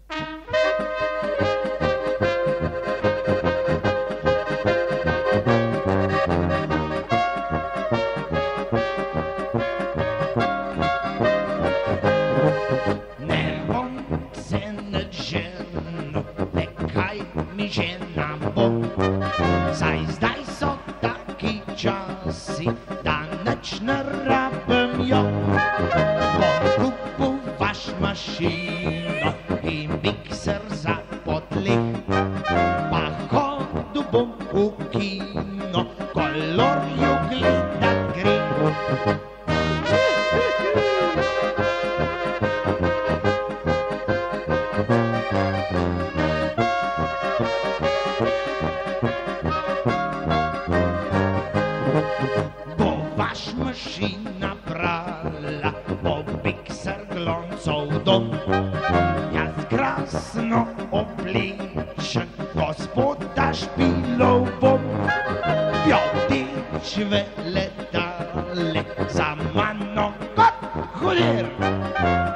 Ne bom se nič ženil, le kaj mi žena bo. Saj zdaj so taki časi, da nič ne rabim jo. Bom kupil vaš mašino in mikser za podleh, pa hodil bom v kino, kolorju gledat grem. Bo vaš mašina prala, bo mikser gloncov dom. Jaz krasno oblečen, gospoda Špilov bom. Pjoteč v letale, za mano kot hudir.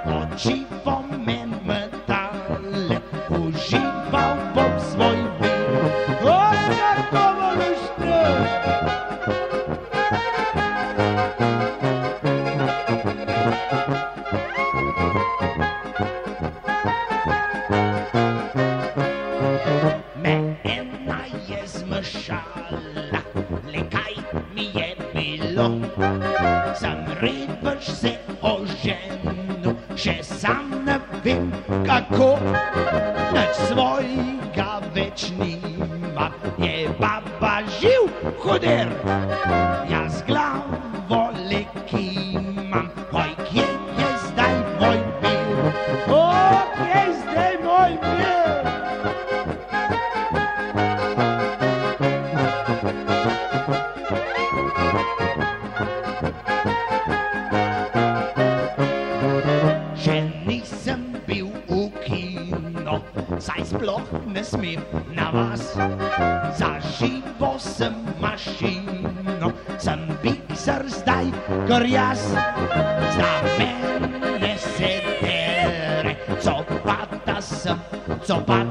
Oči po men metale, užival bom svoj mir. Oskar Kovaluštra! Ena je zmešala, le kaj mi je bilo. Sem revež se oženil, še sam ne vem kako. Nič svojega več nima, je baba živ hudir. Jaz glavo le kimam, oj, kje je zdaj moj mir? O, kje je zdaj moj mir? Še nisem bil v kino, saj sploh ne smem na vas. Za živo sem mašino, sem mikser zdaj, kar jaz. Za mene se dere, copata sem copat.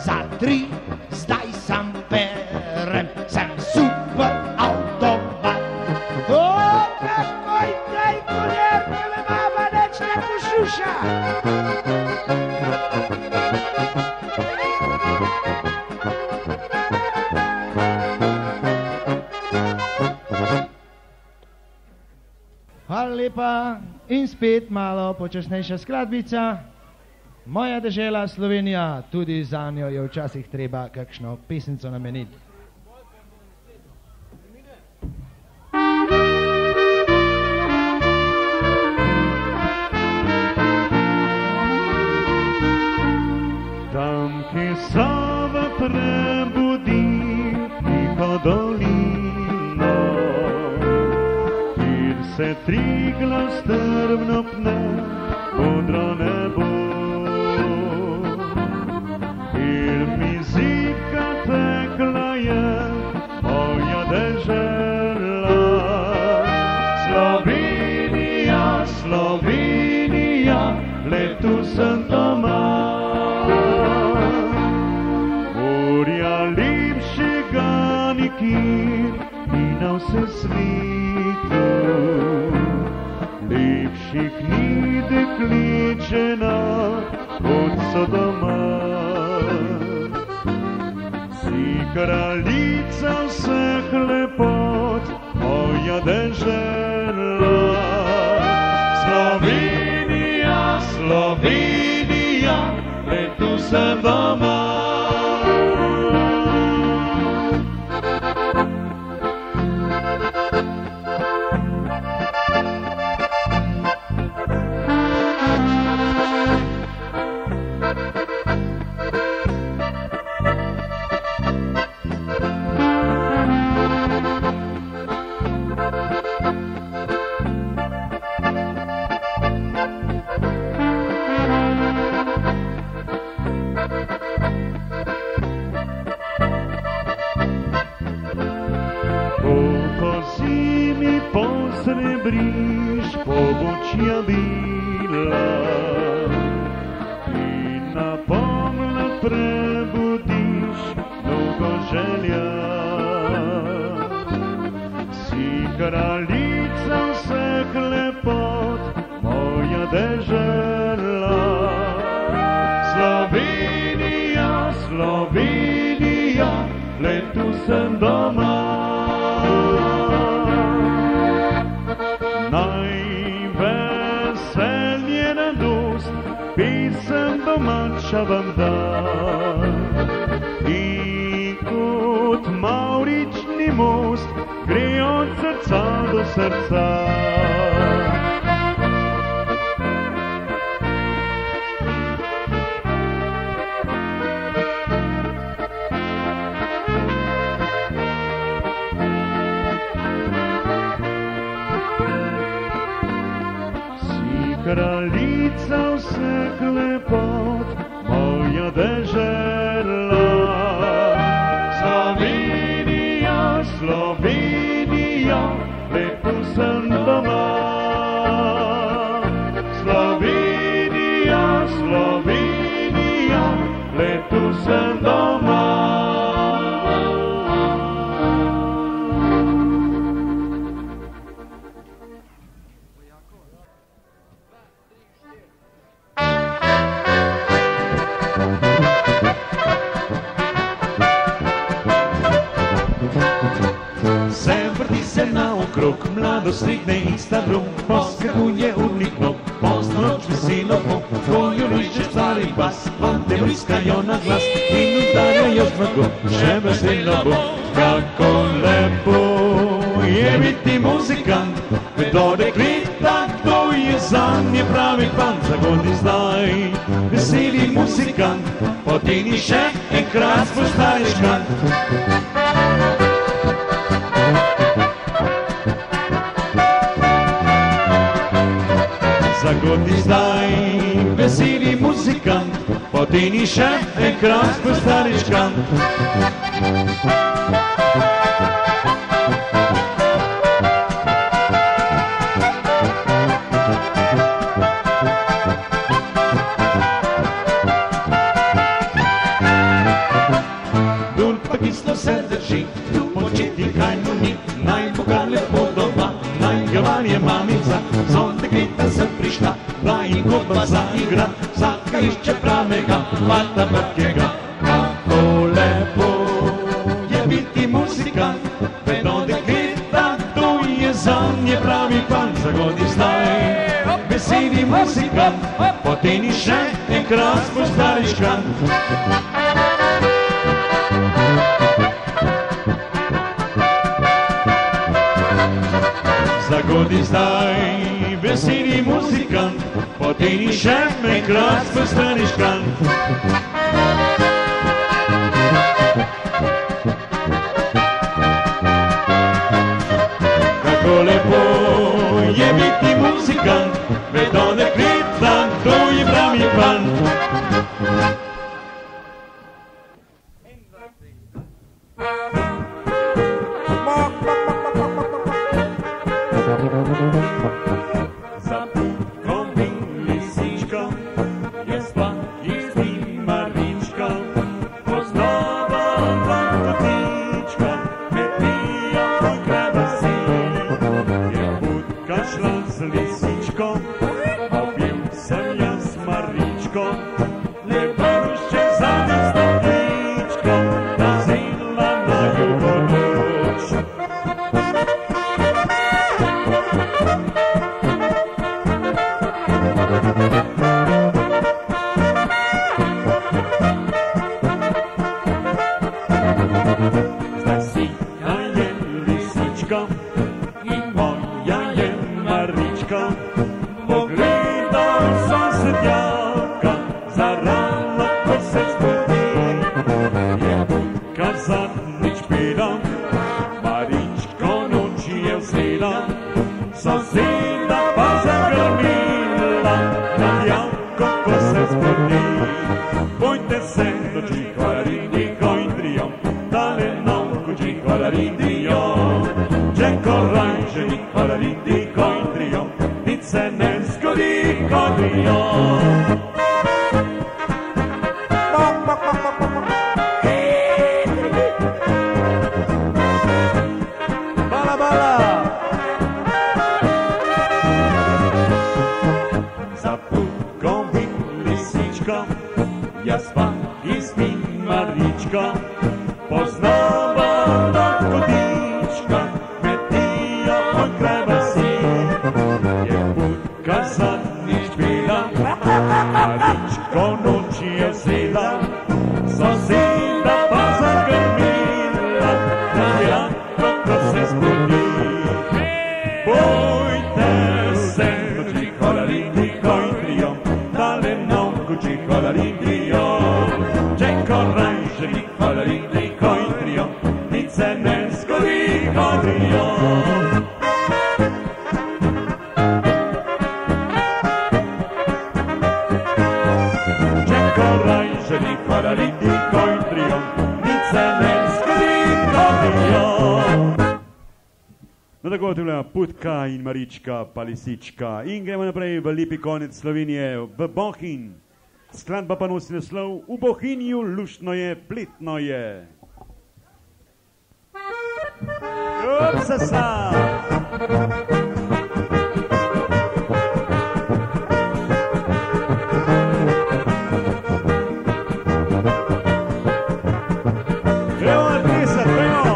Za 3 zdaj sam perem, sem super avtomat. O, kakoj tej kuler, tebe mama neč ne pošuša. Hvala lepa in spet malo počasnejša skladbica. Moja dežela Slovenija, tudi za njo je včasih treba kakšno pesnico nameniti. Tam, ki Sava prebudi tiho dolino, kjer se Triglav strmno pne modro nebo, kjer mi zika tekla je moja dežela. Slovenija, Slovenija, le tu sem doma. Morja lepšega nikjer ni na vse svetu, lepših ni dekličena kot so doma. Si kraljica vseh lepot, moja dežela. Slovenija, Slovenija, le tu sem doma. dežela. Slovenija, Slovenija, le tu sem doma. Najveselje radost, pesem domača vam da. In kot Mavrični most gre od srca do srca. Kraljica vseh lepot, moja dežela. Slovenija, Slovenija, le tu sem doma. Slovenija, Slovenija, le tu sem doma. Naokrog mladost stigne ista drug, poskakuje urnik nog, pozno noč veselo po, tvoju lišče stari bas, vante vriskajo na glas in udarjajo zmago, še veselo bo. Kako lepo je biti muzikant, vedo dekleta, kdo je zanje pravi pan, zagodi zdaj, veseli muzikant, potini še enkrat postaješ kant. Zagodi zdaj, veseli muzikant, potini še enkrat postariš kant. Dol pa kislo se drži, tu početi kaj mu ni, naj Boga lepo doma, naj ga varje mamica, zonde grita sem prišla, da in godba zaigra, vsaka išče pravega, fata brkega. Kako lepo je biti muzikant, vedo dekleta, kdo je zanje pravi pan, zagodi zdaj, veseli muzikant, poteni še enkrat postariš kant. Zagodi zdaj, veseli muzikant, poteni še enkrat postariš kant. Kako lepo je biti muzikant, vedo dekleta, kdo je pravi pan. halalindijo, Čeko rajženik, halalindiko in trio, nič se ne zgodi, hodijo. Čeko rajženik, halalindiko in trio, nič se ne zgodi, hodijo. No tako tule Putka in Marička pa Lisička in gremo naprej v lepi konec Slovenije, v Bohinj. Skladba pa nosi naslov V Bohinju luštno je, pletno je. Upsasa! Gremo na 30, gremo!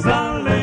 Zale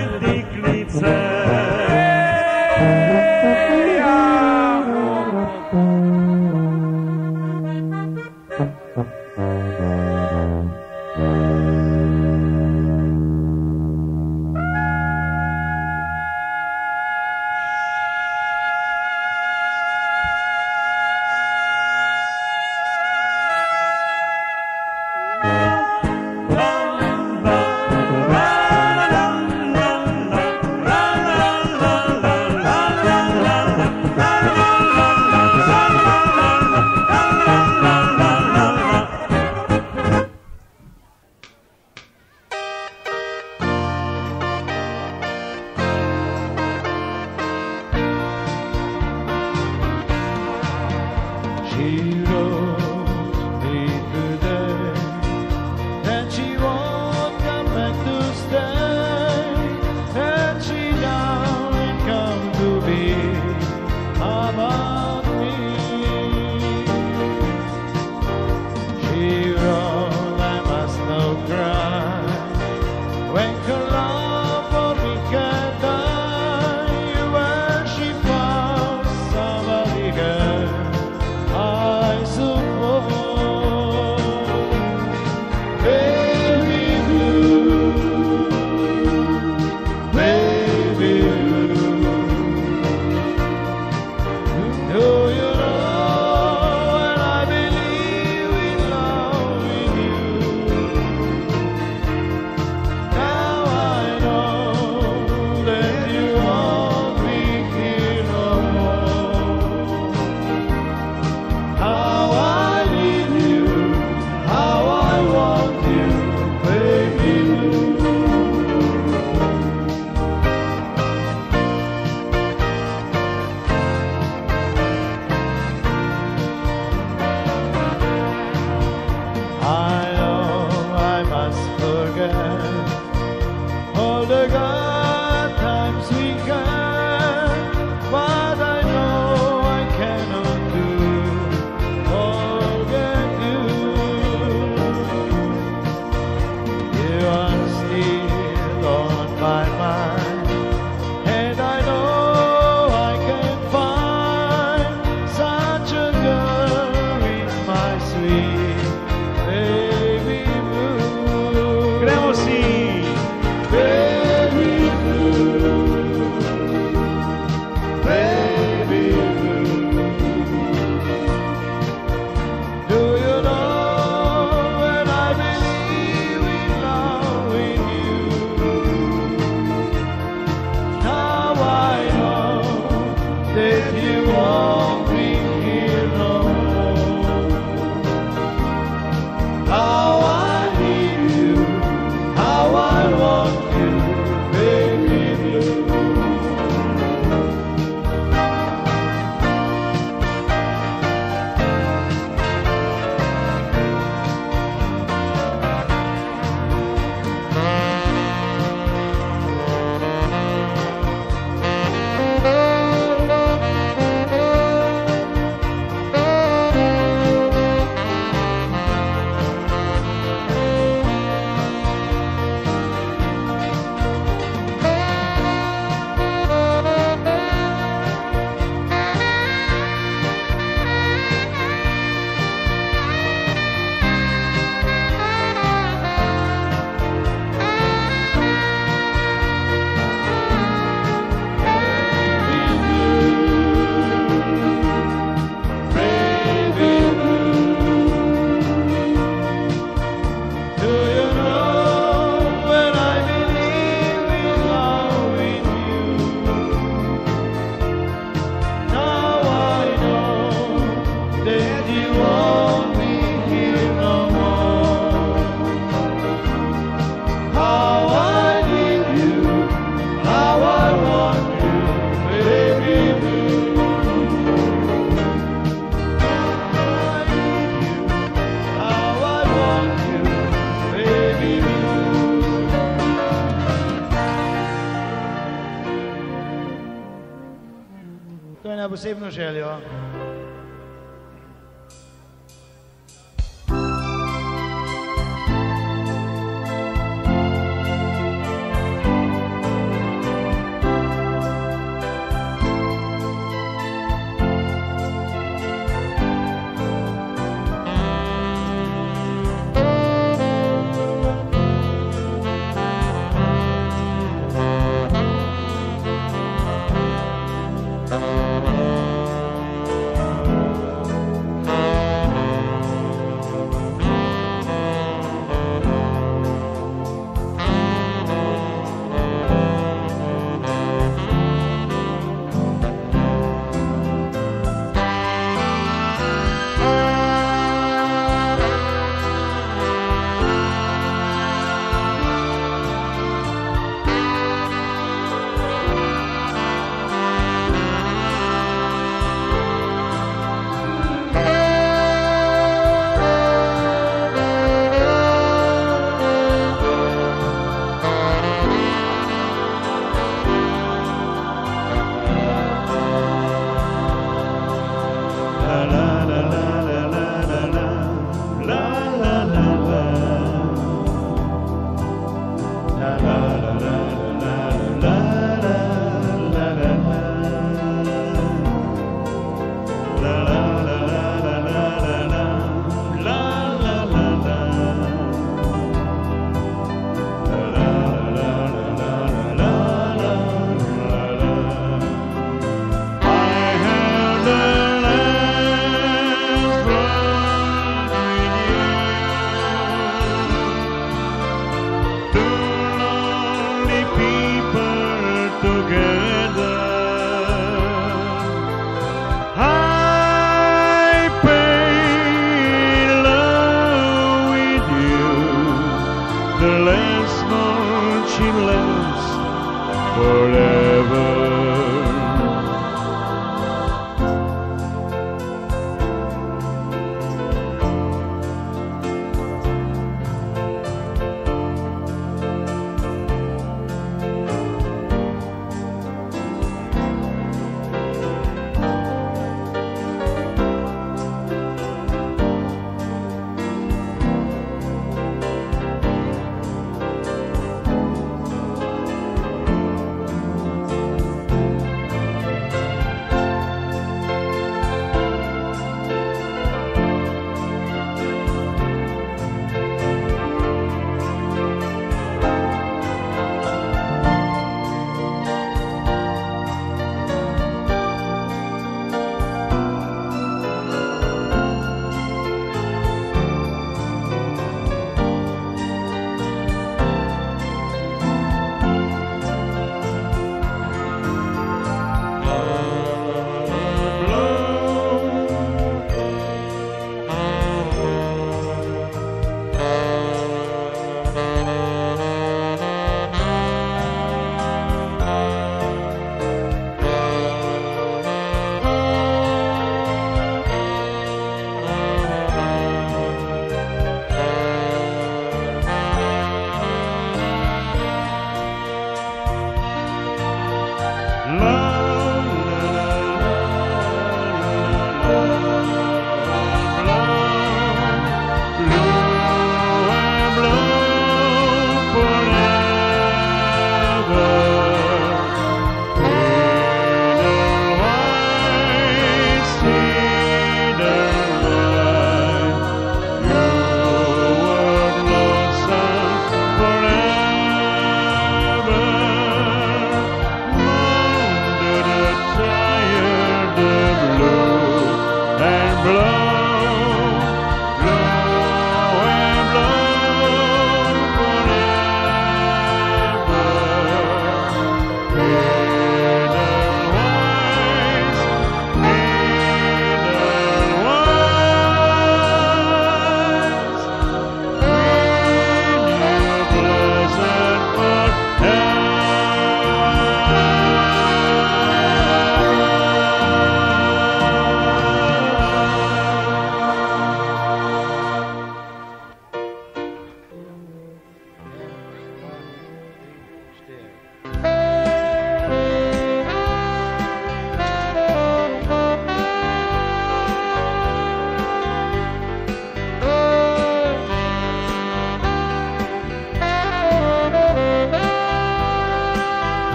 posebno željo.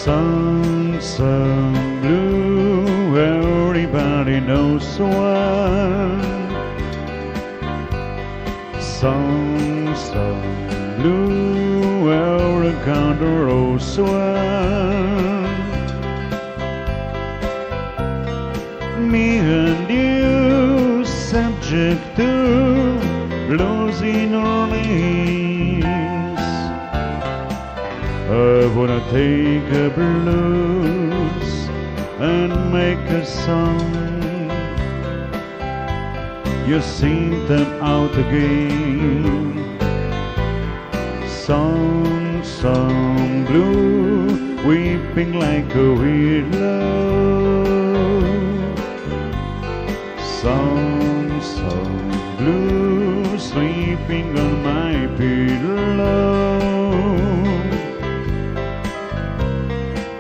Sun blue, everybody knows one. Sun blue, every country knows one. Me and you, subject to losing our names. I wanna take a blues and make a song. You sing them out again. Sun blue, weeping like a willow. Sun blue, sleeping on my pillow.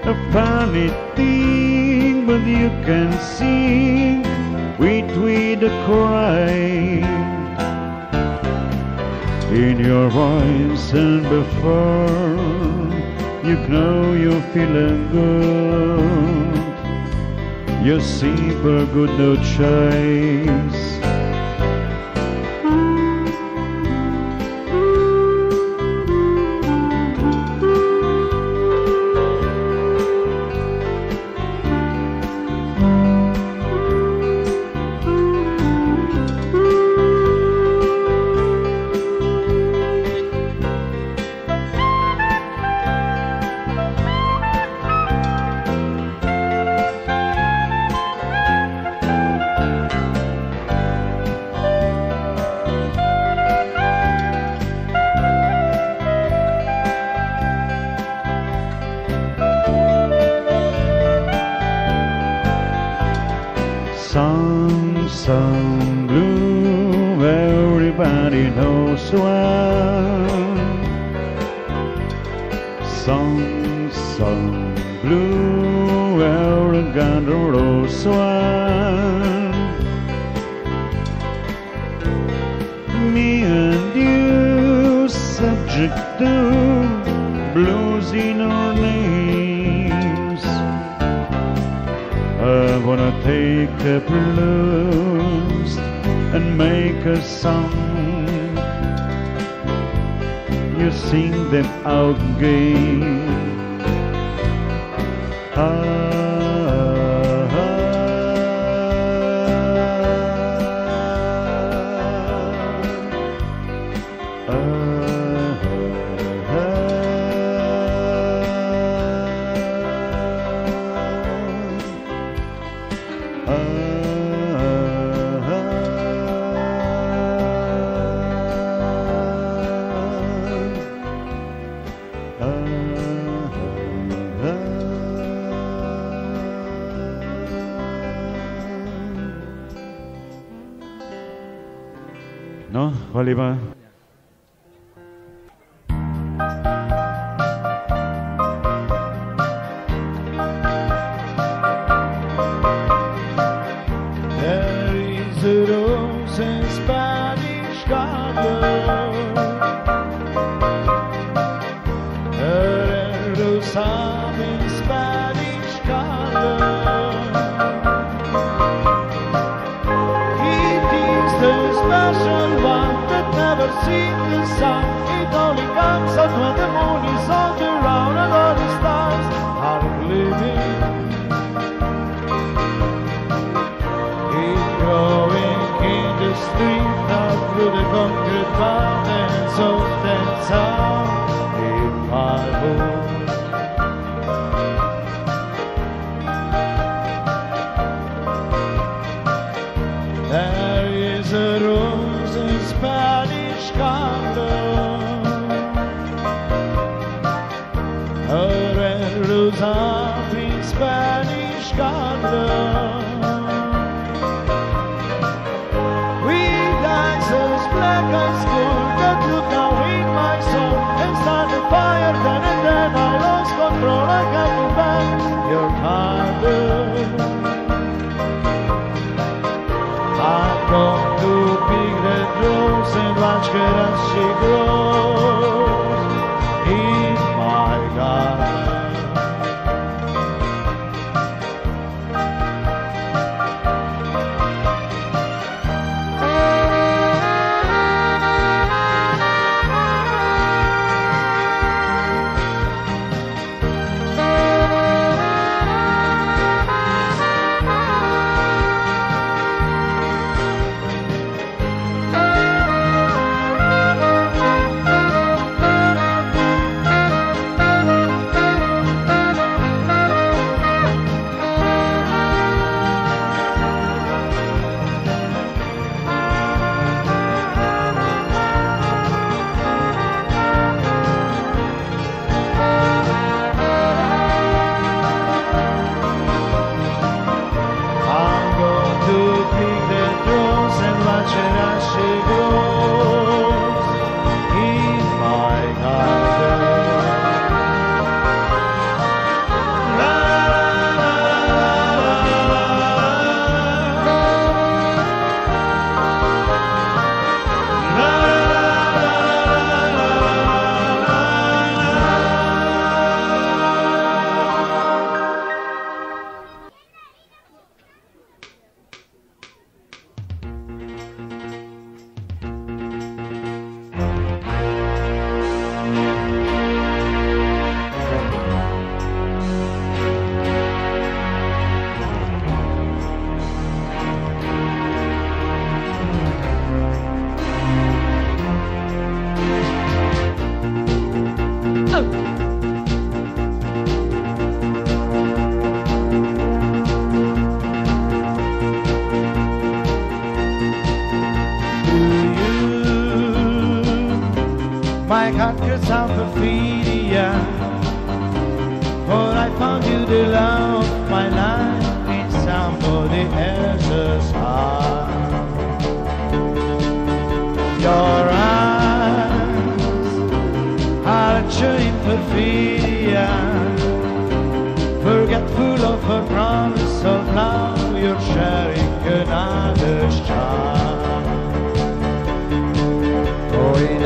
A funny thing, but you can sing with a cry in your voice, and before you know you're feeling good, you see for good no choice. Sun blue, everybody knows one. Sun blue, every country knows one. Me and you, subject to blues in our names. I wanna take a blues and make a song. You sing them out again. No, hvala lepa. There is a rose in Spanish garden, a rose in Spanish garden. It is the special one that never sees the sun. It only comes out when the moon is all around and all the stars are gleaming. It's growing in the street, not through the concrete mountains of that town in my home. There is a rose in Spanish garden, a red rose up in Spanish garden, with eyes as black as gold that look now in my soul and start a fire. Then and then I lost control. I got to back your garden. I'm going to pick that rose and watch her as she grows in my garden.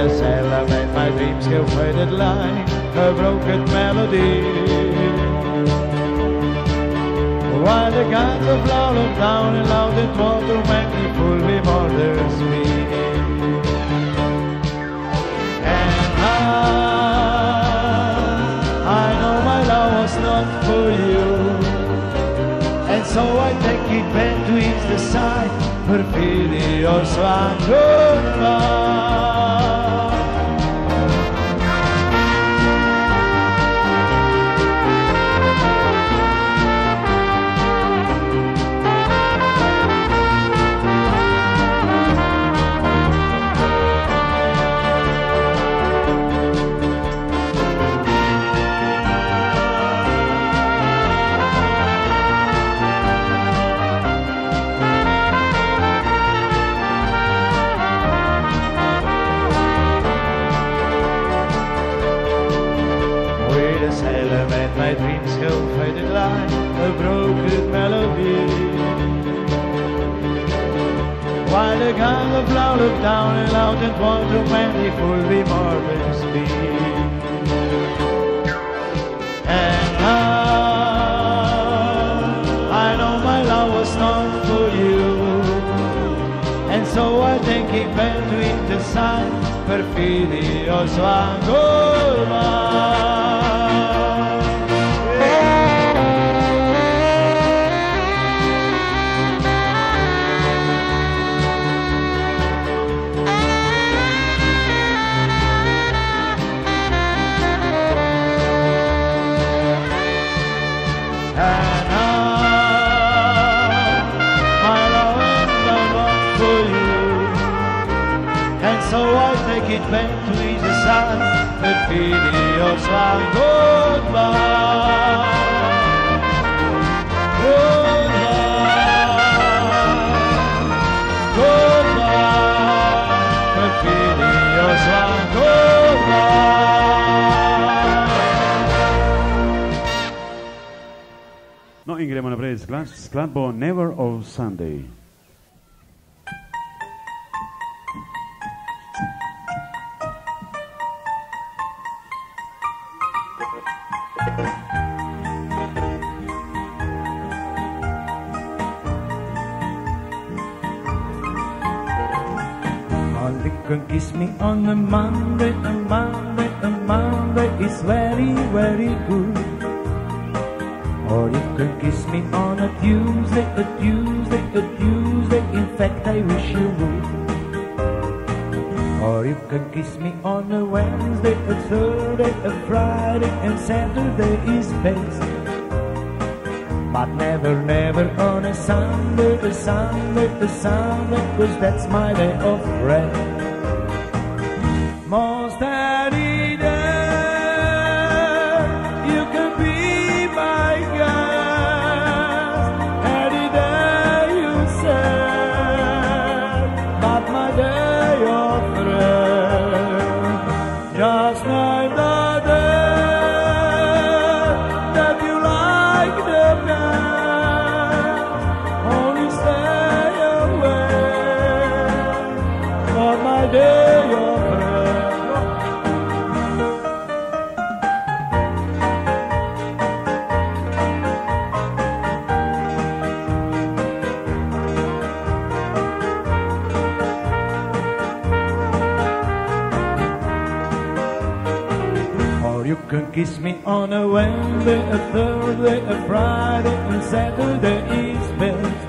a sail I made my dreams go faded like a broken melody. While the guns of love down and loud and water make me fully murders me. And I know my love was not for you, and so I take it back to ease the side, perfidious one goodbye. My dreams go faded like a broken melody. While the gang of love look down and out and want to many fully morbid speed. And I know my love was not for you, and so I think it meant to intercede perfidious one goodbye. So I take it back to ease the sun, perfidious one goodbye. Goodbye, goodbye, perfidious one goodbye. No in gremo naprej z skladbo Never of Sunday. You can kiss me on a Monday, a Monday, a Monday is very, very good. Or you can kiss me on a Tuesday, a Tuesday, a Tuesday, in fact I wish you would. Or you can kiss me on a Wednesday, a Thursday, a Friday, and Saturday is best. But never, never on a Sunday, a Sunday, a Sunday, 'cause that's my day of rest. Most any day you can be my guest, any day you say, but my day of rest, just like the day that you like the best, only stay away for my day of rest. You can kiss me on a Wednesday, a Thursday, a Friday, and Saturday is best.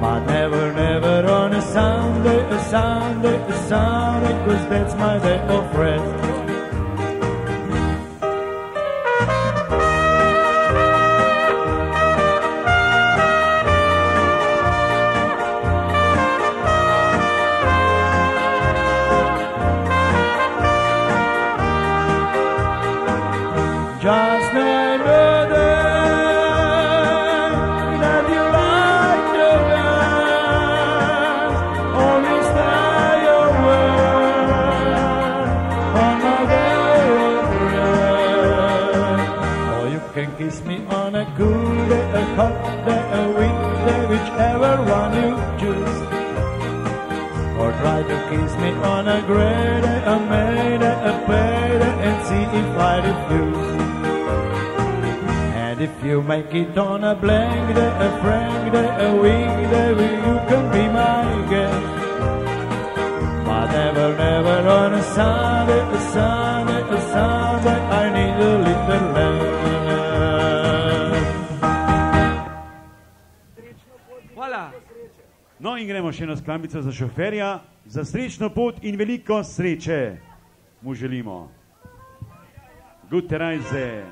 But never, never on a Sunday, a Sunday, a Sunday, 'cause that's my day of rest. Just name the day that you like the best, only stay away on my day of rest. Or you can kiss me on a cool day, a hot day, a weekday, whichever one you choose. Or try to Kiss me on a grey day, a May day, a payday, and see if I refuse. And if you make it on a blank day, a frank day, a weekday, well, you can be my guest. But never, never on a Sunday, a Sunday, a Sunday, I need a little love. Hvala. No in gremo še eno sklambico za šoferja, za srečno pot in veliko sreče mu želimo. Gute Reise.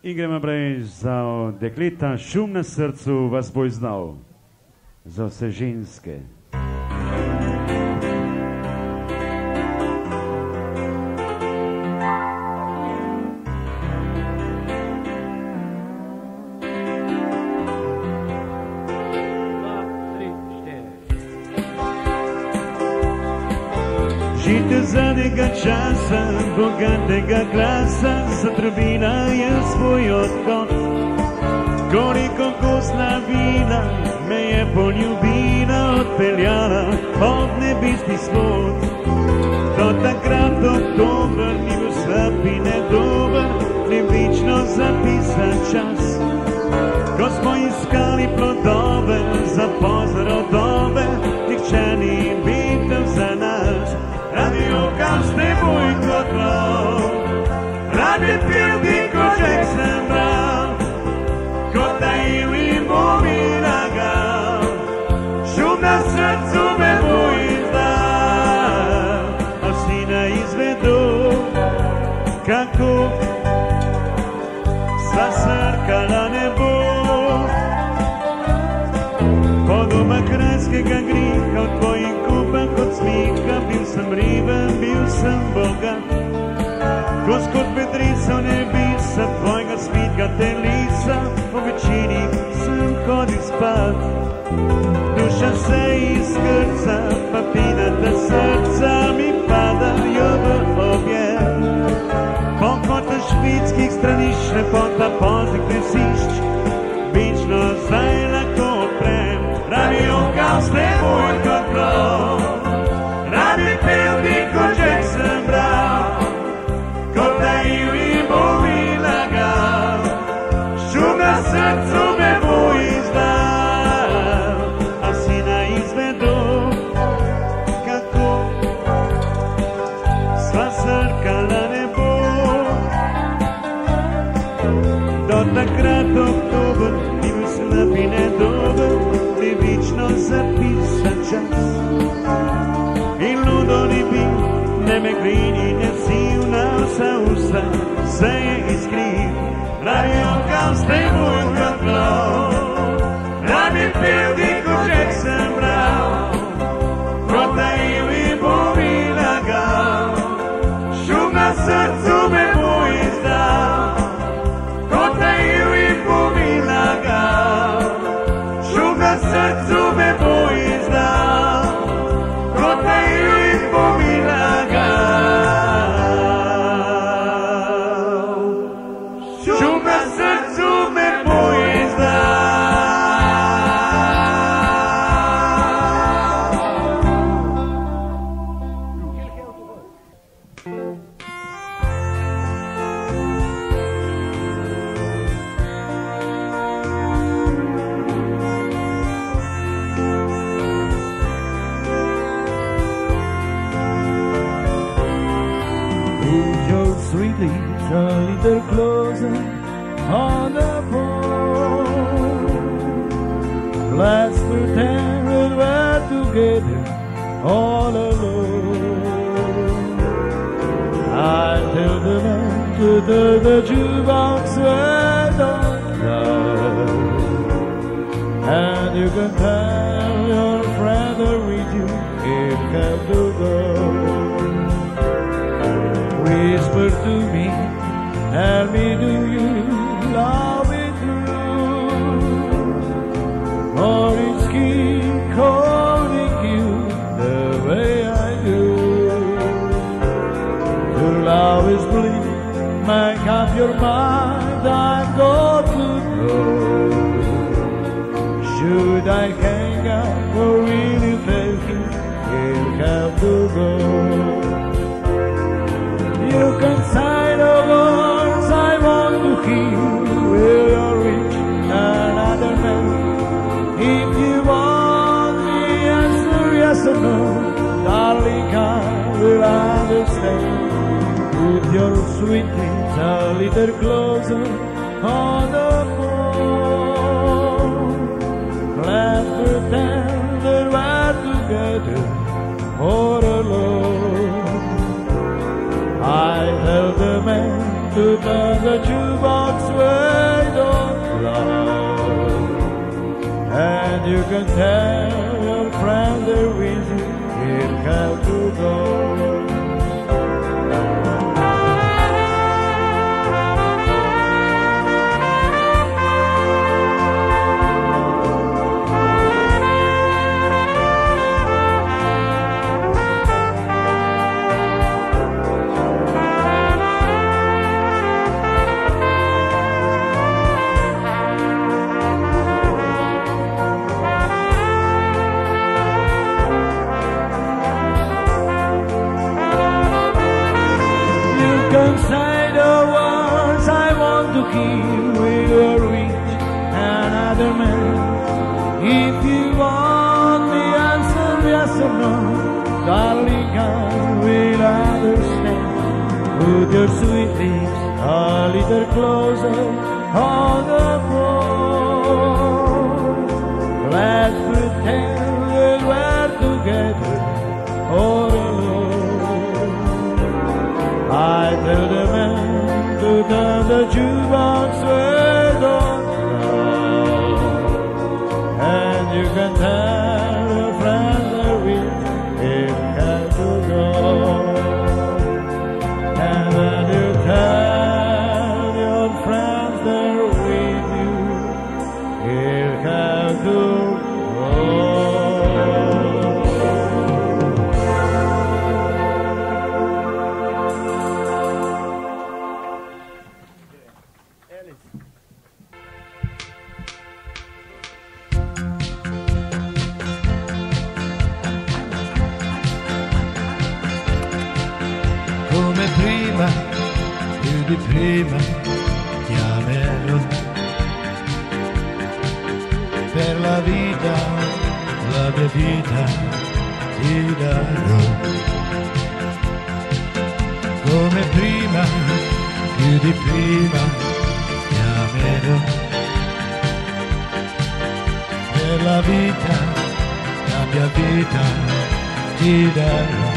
In gremo naprej za dekleta, šum na srcu vas bo izdal. Za vse ženske. Žite zadnjega časa, bogatega glasa, zatrubila je svoj odhod. Koliko gozna vina me je poljubila, odpeljala od nebesni svod. Do takrat oktober ni bil slab in nedober, ni večno zapisan čas. Ko smo iskali plodove za pozrodove, nihče ni bitel za nas. Radio kam s teboj kot lov, rad bi pil ti kot Jackson Brown, kot da in bo mi lagal, šum na srcu me bo izdal, a vsi ne izvedo, kako sva srkala nebo. Podoba krajskega griha v tvojih gubah kot smiha, bil sem riben, bil sem bogat. Ko skod bedrica v nebesa tvojega svitka telesa, po večini sem hodil spat. Duša se izkrca, papinata srca mi padajo v objem. Po kotah špitskih straniš, lepota poznih nesišč, večno zdaj lahko odprem. Radio kam s teboj kot lov, rad bi pil ti kot Jackson Brown, kot da in bo scrini nel si una sausa se iscrivi radio caste muy catlo la mi più di cose sembra rota i bovi laga shuma satsu me muista rota i bovi laga shuma satsu me muista rota i bovi laga shuma satsu me muista. Sweet leaves a little closer on the phone. Let's pretend we were together all alone. I tell the man to the jukebox where don't love. And you can tell your friend or with you it can do go. Whisper to me, tell me, do you love me true? Or is he calling you the way I do? Your love is blind, make up your mind, I've got to know. Should I hang up or really take it? He'll have to go. You can say the words I want to hear. Will you reach another man? If you want the answer yes or no, darling, I will understand. With your sweet lips a little closer on the phone. Let's pretend that we're together or alone. I tell the man to turn the jukebox way don't love. And you can tell your friend they're with you, he'll have to go. Say the words I want to hear. Will you reach another man? If you want the answer yes or no, darling, I will understand. Put your sweet lips a little closer on the phone. Let's pretend that we're together all alone. I tell the man to turn the jukebox way don't love. And you can tell your friends are with it has to go. And when you tell your friends they're with you, it has to go. Come prima, più di prima, ti amerò. Per la mia vita ti darò. Come prima, più di prima, ti amerò. Per la mia vita ti darò.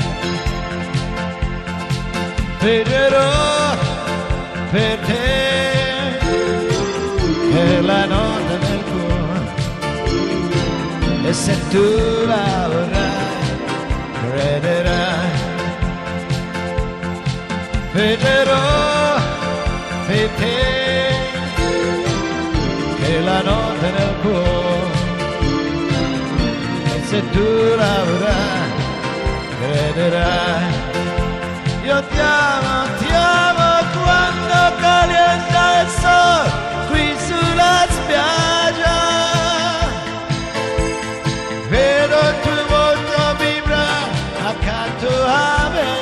Pregherò per te, per la notte nel cuore, e se tu la vorrai, crederai. Pregherò per te, per la notte nel cuore, e se tu la vorrai, crederai. Io ti amo quando calienta il sole qui sulla spiaggia. Vedo il tuo volto vibrare accanto a me.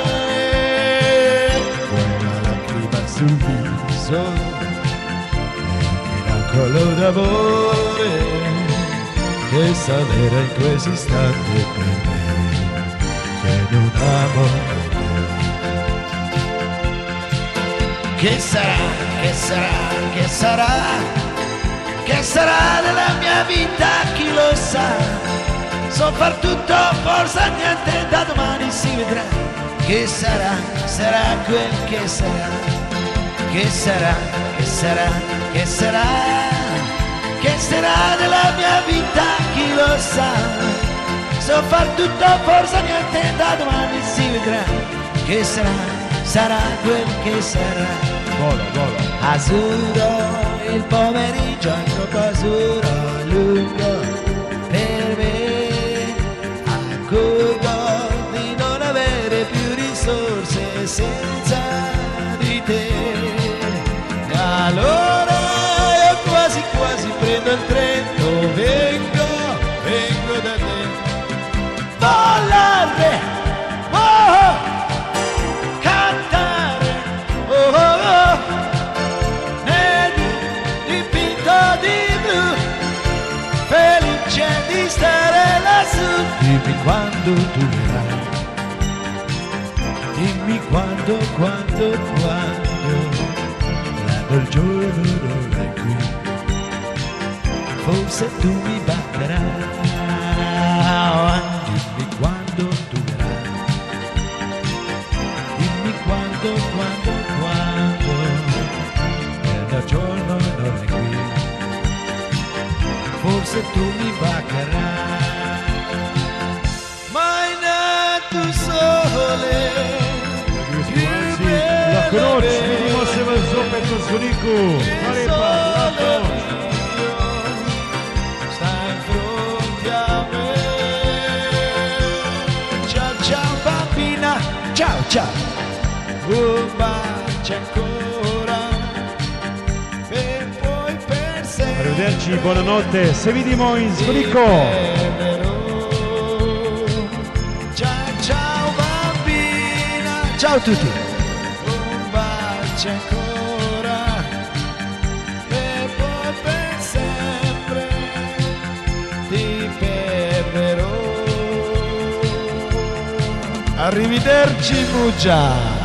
Quella lacrima sul viso è un miracolo d'amore che salverà in questo istante per me, che non amo. Che sarà, che sarà, che sarà, che sarà della mia vita, chi lo sa. So far tutto, forse niente, da domani si vedrà. Che sarà, sarà quel che sarà. Che sarà, che sarà, che sarà. Che sarà della mia vita, chi lo sa. So far tutto, forse niente, da domani si vedrà. Che sarà, sarà quel che sarà. Azzurro, il pomeriggio è troppo azzurro, lungo per me. Accorgo di non avere più risorse senza di te. E allora io quasi quasi prendo il treno, vengo da te. Volare, oh! Di stare lassù. Dimmi quando tu verrai, dimmi quando, l'anno il giorno non è qui, forse tu mi batterai. Dimmi quando tu verrai, dimmi quando, l'anno il giorno non è qui, forse tu mi baccherai. Ma in alto sole La conosci, vidimo se vas zopet u Zvoniku. Hvala lepa, stai in fronte a me. Ciao ciao bambina, ciao ciao. Un bacio ancora per poi per sempre. Arrivederci, buonanotte, se vidimo in Zvoniku. Ciao bambina, ciao a tutti. Un bacio ancora e poi per sempre ti perderò. Arrivederci Muggia.